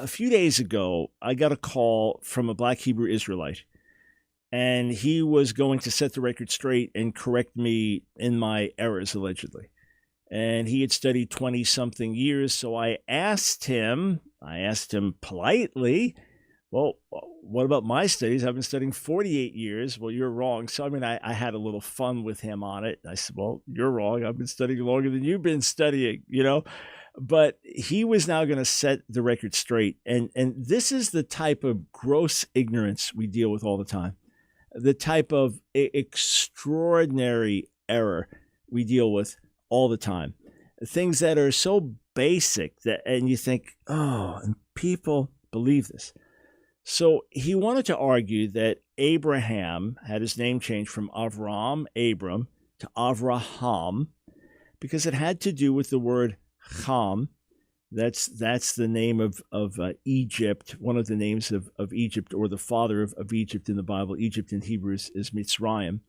a few days ago, I got a call from a black Hebrew Israelite, and he was going to set the record straight and correct me in my errors, allegedly. And he had studied 20-something years, so I asked him politely, well, what about my studies? I've been studying 48 years. Well, you're wrong. So, I had a little fun with him on it. I said, well, you're wrong. I've been studying longer than you've been studying, But he was now going to set the record straight. And this is the type of gross ignorance we deal with all the time, the type of extraordinary error we deal with all the time, things that are so basic and you think, oh, and people believe this. So he wanted to argue that Abraham had his name changed from Avram, Abram, to Avraham, because it had to do with the word Ham. That's the name of Egypt, one of the names of Egypt, or the father of Egypt in the Bible. Egypt in Hebrew is Mitzrayim.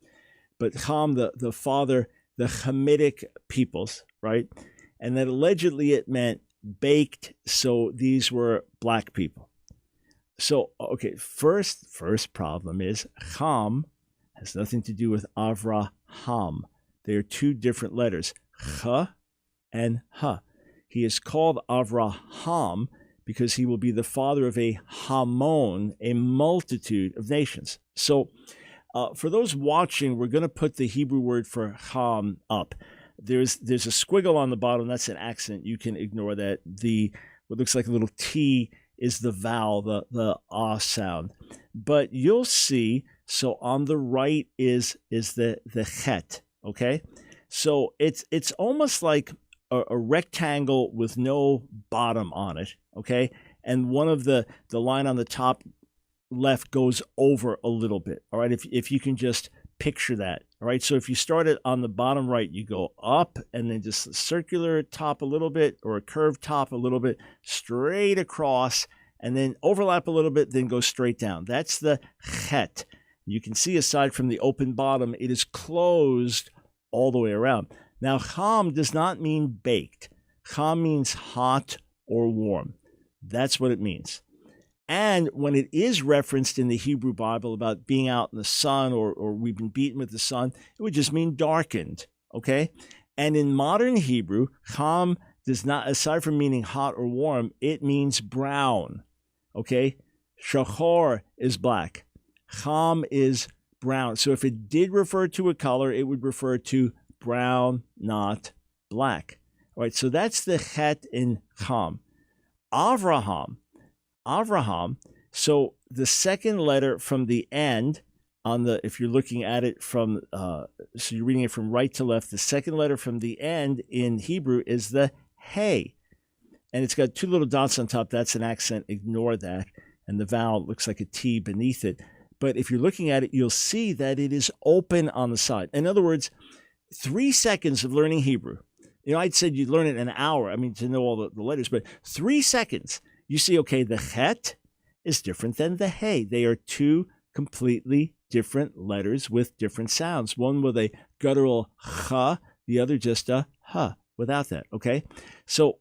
But Ham, the father, the Hamitic peoples, right? And that allegedly it meant baked, so these were black people. So, okay, first problem is Ham has nothing to do with Avraham. They are two different letters, Ch and Ha. He is called Avraham because he will be the father of a Hamon, a multitude of nations. So, for those watching, we're going to put the Hebrew word for Ham up. There's a squiggle on the bottom. That's an accent. You can ignore that. What looks like a little T is the vowel, the ah sound. But you'll see, so on the right is the chet, okay? So it's almost like a rectangle with no bottom on it, okay? And one of the line on the top left goes over a little bit, all right? If you can just picture that, all right? So if you start it on the bottom right, you go up and then just a circular top a little bit or a curved top a little bit, straight across, and then overlap a little bit, then go straight down. That's the chet. You can see aside from the open bottom, it is closed all the way around. Now, Ham does not mean baked. Ham means hot or warm. That's what it means. And when it is referenced in the Hebrew Bible about being out in the sun or we've been beaten with the sun, it would just mean darkened, okay? And in modern Hebrew, Ham does not, aside from meaning hot or warm, it means brown, okay? Shachor is black. Ham is brown. So if it did refer to a color, it would refer to brown, not black. All right, so that's the chet in Ham. Avraham, so the second letter from the end if you're looking at it from, so you're reading it from right to left, the second letter from the end in Hebrew is the hey. And it's got two little dots on top. That's an accent. Ignore that. And the vowel looks like a T beneath it. But if you're looking at it, you'll see that it is open on the side. In other words, 3 seconds of learning Hebrew. I'd said you'd learn it an hour, to know all the letters, but 3 seconds, you see, okay, the chet is different than the hey. They are two completely different letters with different sounds. One with a guttural cha, the other just a ha without that, okay? So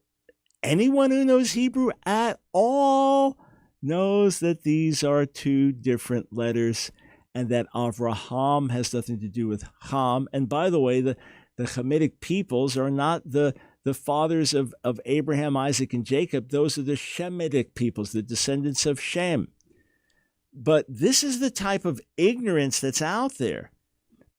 anyone who knows Hebrew at all knows that these are two different letters and that Avraham has nothing to do with Ham. And by the way, the Hamitic peoples are not the fathers of Abraham, Isaac, and Jacob. Those are the Shemitic peoples, the descendants of Shem. But this is the type of ignorance that's out there.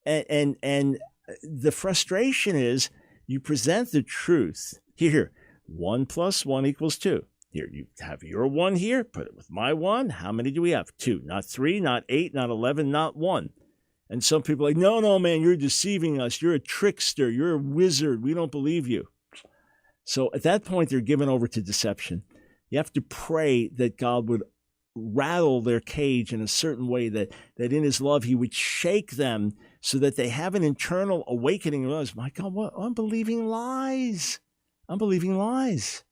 And the frustration is you present the truth. Here, 1 + 1 = 2. Here, you have your 1 here, put it with my 1. How many do we have? 2, not 3, not 8, not 11, not 1. And some people are like, no, man, you're deceiving us. You're a trickster. You're a wizard. We don't believe you. So at that point, they're given over to deception. You have to pray that God would rattle their cage in a certain way, that in his love, he would shake them so that they have an internal awakening and realize, my God, what? I'm believing lies. I'm believing lies.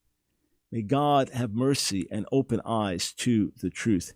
May God have mercy and open eyes to the truth.